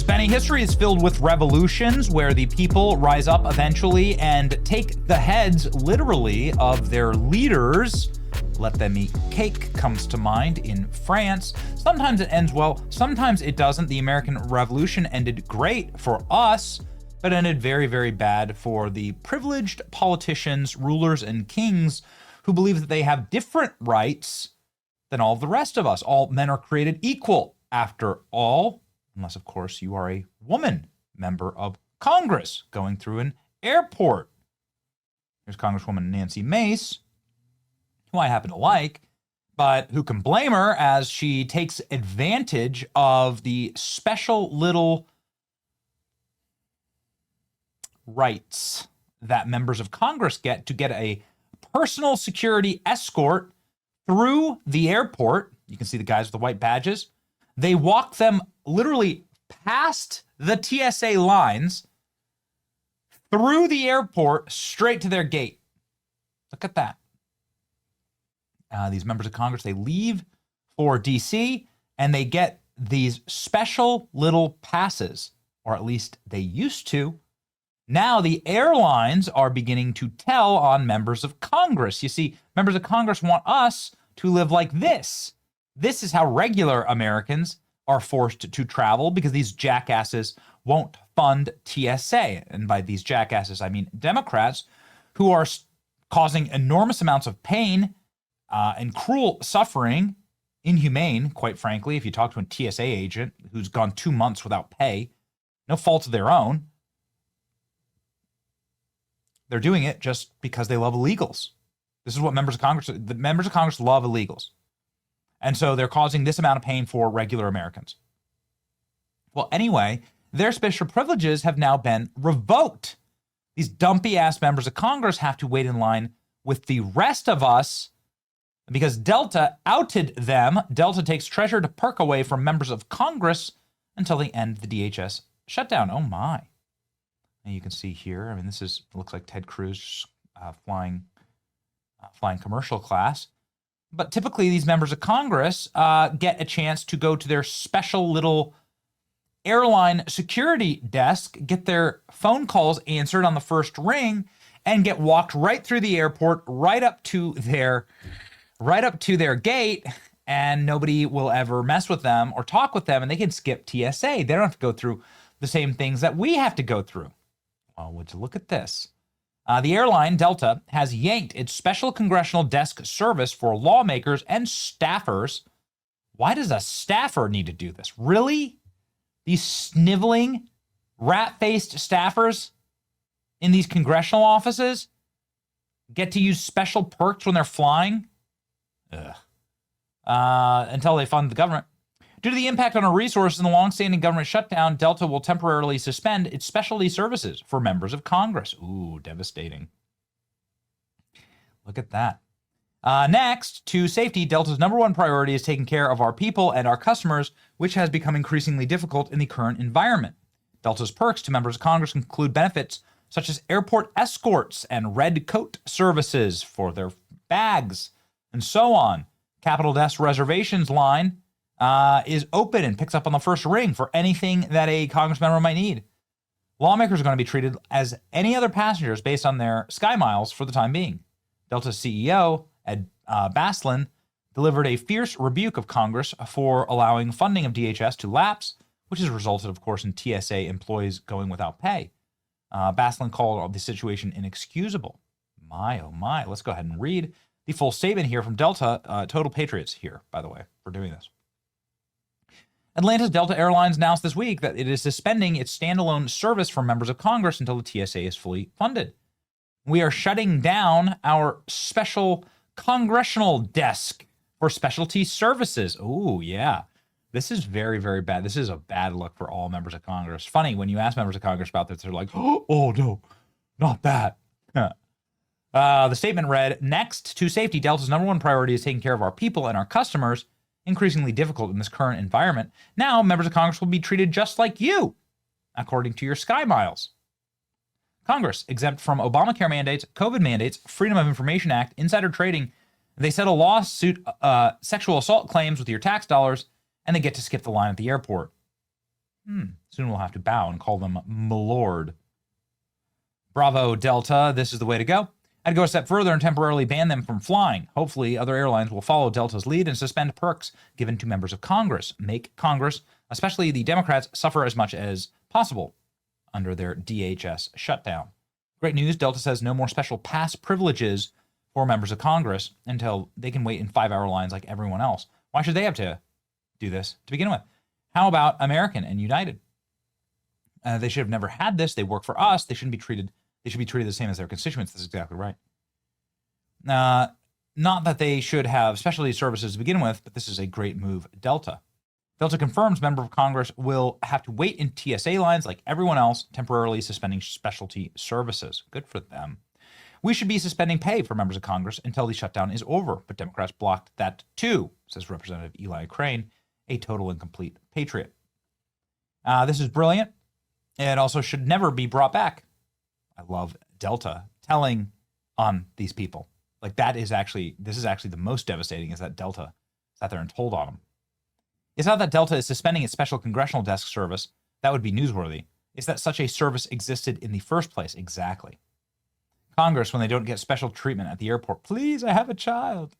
Spenny, history is filled with revolutions where the people rise up eventually and take the heads, literally, of their leaders. Let them eat cake comes to mind in France. Sometimes it ends well, sometimes it doesn't. The American Revolution ended great for us, but ended very, very bad for the privileged politicians, rulers, and kings who believe that they have different rights than all the rest of us. All men are created equal, after all. Unless, of course, you are a woman member of Congress going through an airport. Here's Congresswoman Nancy Mace, who I happen to like, but who can blame her as she takes advantage of the special little rights that members of Congress get to get a personal security escort through the airport. You can see the guys with the white badges. They walk them literally past the TSA lines, through the airport, straight to their gate. Look at that. These members of Congress, they leave for DC and they get these special little passes, or at least they used to. Now the airlines are beginning to tell on members of Congress. You see, members of Congress want us to live like this. This is how regular Americans are forced to travel because these jackasses won't fund TSA. And by these jackasses, I mean Democrats who are causing enormous amounts of pain and cruel suffering, inhumane, quite frankly. If you talk to a TSA agent who's gone 2 months without pay, no fault of their own, they're doing it just because they love illegals. This is what members of Congress, the members of Congress love illegals. And so they're causing this amount of pain for regular Americans. Well, anyway, their special privileges have now been revoked. These dumpy ass members of Congress have to wait in line with the rest of us because Delta outed them. Delta takes treasured perk away from members of Congress until the end of the DHS shutdown. Oh my. And you can see here, I mean, looks like Ted Cruz flying commercial class. But typically these members of Congress get a chance to go to their special little airline security desk, get their phone calls answered on the first ring, and get walked right through the airport, right up to their gate, and nobody will ever mess with them or talk with them, and they can skip TSA. They don't have to go through the same things that we have to go through. Well, would you look at this? The airline, Delta, has yanked its special congressional desk service for lawmakers and staffers. Why does a staffer need to do this? Really? These sniveling, rat-faced staffers in these congressional offices get to use special perks when they're flying? Until they fund the government. Due to the impact on our resources and the long-standing government shutdown, Delta will temporarily suspend its specialty services for members of Congress. Ooh, devastating. Look at that. Next, to safety, Delta's number one priority is taking care of our people and our customers, which has become increasingly difficult in the current environment. Delta's perks to members of Congress include benefits such as airport escorts and red coat services for their bags, and so on. Capital Desk reservations line is open and picks up on the first ring for anything that a Congress member might need. Lawmakers are going to be treated as any other passengers based on their sky miles for the time being. Delta's CEO, Ed Baslin, delivered a fierce rebuke of Congress for allowing funding of DHS to lapse, which has resulted, of course, in TSA employees going without pay. Baslin called the situation inexcusable. My, oh my. Let's go ahead and read the full statement here from Delta. Total patriots here, by the way, for doing this. Atlanta's Delta Airlines announced this week that it is suspending its standalone service for members of Congress until the TSA is fully funded. We are shutting down our special congressional desk for specialty services. Oh, yeah. This is very, very bad. This is a bad look for all members of Congress. Funny, when you ask members of Congress about this, they're like, oh, no, not that. The statement read, next to safety, Delta's number one priority is taking care of our people and our customers, increasingly difficult in this current environment. Now, members of Congress will be treated just like you, according to your sky miles. Congress, exempt from Obamacare mandates, COVID mandates, Freedom of Information Act, insider trading. They settle lawsuit sexual assault claims with your tax dollars, and they get to skip the line at the airport. Soon we'll have to bow and call them milord. Bravo, Delta. This is the way to go. I'd go a step further and temporarily ban them from flying. Hopefully, other airlines will follow Delta's lead and suspend perks given to members of Congress. Make Congress, especially the Democrats, suffer as much as possible under their DHS shutdown. Great news. Delta says no more special pass privileges for members of Congress until they can wait in 5-hour lines like everyone else. Why should they have to do this to begin with? How about American and United? They should have never had this. They work for us. They shouldn't be treated. They should be treated the same as their constituents. That's exactly right. Not that they should have specialty services to begin with, but this is a great move, Delta. Delta confirms member of Congress will have to wait in TSA lines like everyone else, temporarily suspending specialty services. Good for them. We should be suspending pay for members of Congress until the shutdown is over, but Democrats blocked that too, says Representative Eli Crane, a total and complete patriot. This is brilliant. It also should never be brought back. I love Delta telling on these people. Like this is actually the most devastating, is that Delta sat there and told on them. It's not that Delta is suspending its special congressional desk service. That would be newsworthy. It's that such a service existed in the first place. Exactly. Congress, when they don't get special treatment at the airport, please, I have a child.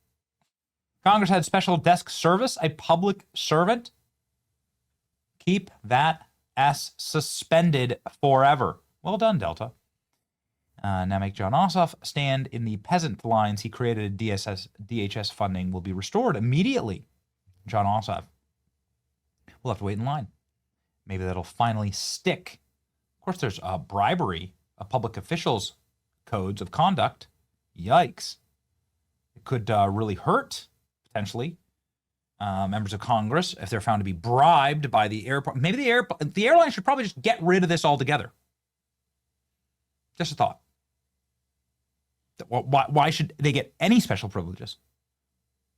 Congress had special desk service, a public servant. Keep that ass suspended forever. Well done, Delta. Now make John Ossoff stand in the peasant lines he created. DHS funding will be restored immediately. John Ossoff. We'll have to wait in line. Maybe that'll finally stick. Of course, there's bribery of public officials' codes of conduct. Yikes. It could really hurt, potentially, members of Congress if they're found to be bribed by the airport. Maybe the airline should probably just get rid of this altogether. Just a thought. Why should they get any special privileges?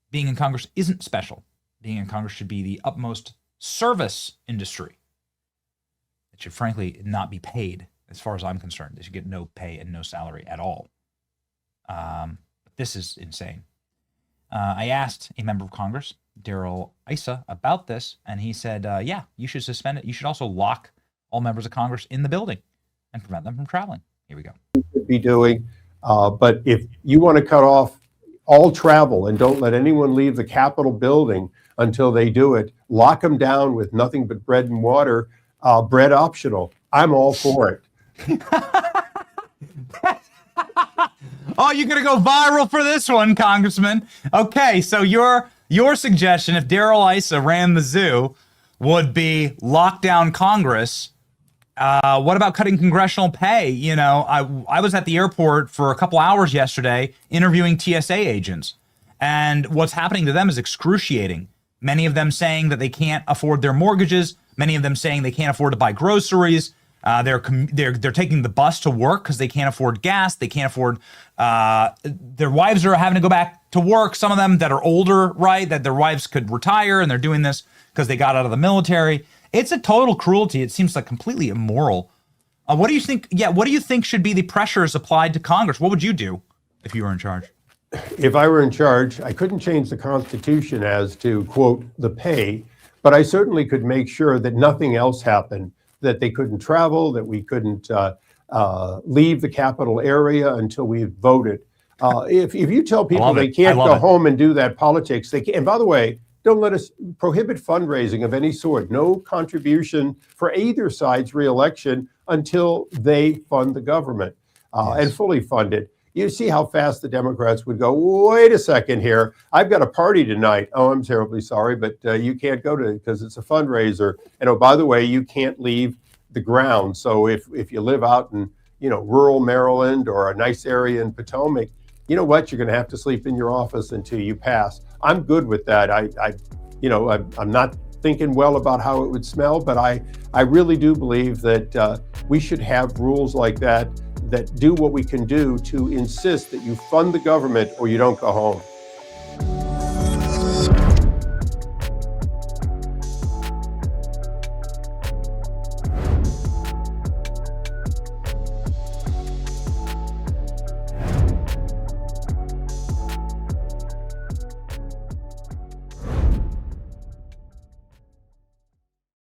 Being in Congress isn't special. Being in Congress should be the utmost service industry. It should frankly not be paid, as far as I'm concerned. They should get no pay and no salary at all. This is insane. I asked a member of Congress, Darrell Issa, about this, and he said, yeah, you should suspend it. You should also lock all members of Congress in the building and prevent them from traveling. Here we go. Be doing, but if you want to cut off all travel and don't let anyone leave the Capitol building until they do it, lock them down with nothing but bread and water, bread optional. I'm all for it. Oh, you're going to go viral for this one, Congressman. Okay, so your suggestion, if Darrell Issa ran the zoo, would be lock down Congress. What about cutting congressional pay? You know, I was at the airport for a couple hours yesterday interviewing TSA agents, and what's happening to them is excruciating. Many of them saying that they can't afford their mortgages. Many of them saying they can't afford to buy groceries. They're taking the bus to work because they can't afford gas. They can't afford. Their wives are having to go back to work. Some of them that are older, right, that their wives could retire, and they're doing this because they got out of the military. It's a total cruelty. It seems like completely immoral. What do you think? Yeah, what do you think should be the pressures applied to Congress? What would you do if you were in charge? If I were in charge, I couldn't change the Constitution as to, quote, the pay, but I certainly could make sure that nothing else happened, that they couldn't travel, that we couldn't leave the Capitol area until we voted. If you tell people they can't go home and do that politics, they can. And by the way, don't let us prohibit fundraising of any sort. No contribution for either side's reelection until they fund the government and fully fund it. You see how fast the Democrats would go, wait a second here, I've got a party tonight. Oh, I'm terribly sorry, but you can't go to it because it's a fundraiser. And oh, by the way, you can't leave the ground. So if you live out in, rural Maryland or a nice area in Potomac, you know what, you're going to have to sleep in your office until you pass. I'm good with that. I'm not thinking well about how it would smell, but I really do believe that we should have rules like that do what we can do to insist that you fund the government or you don't go home.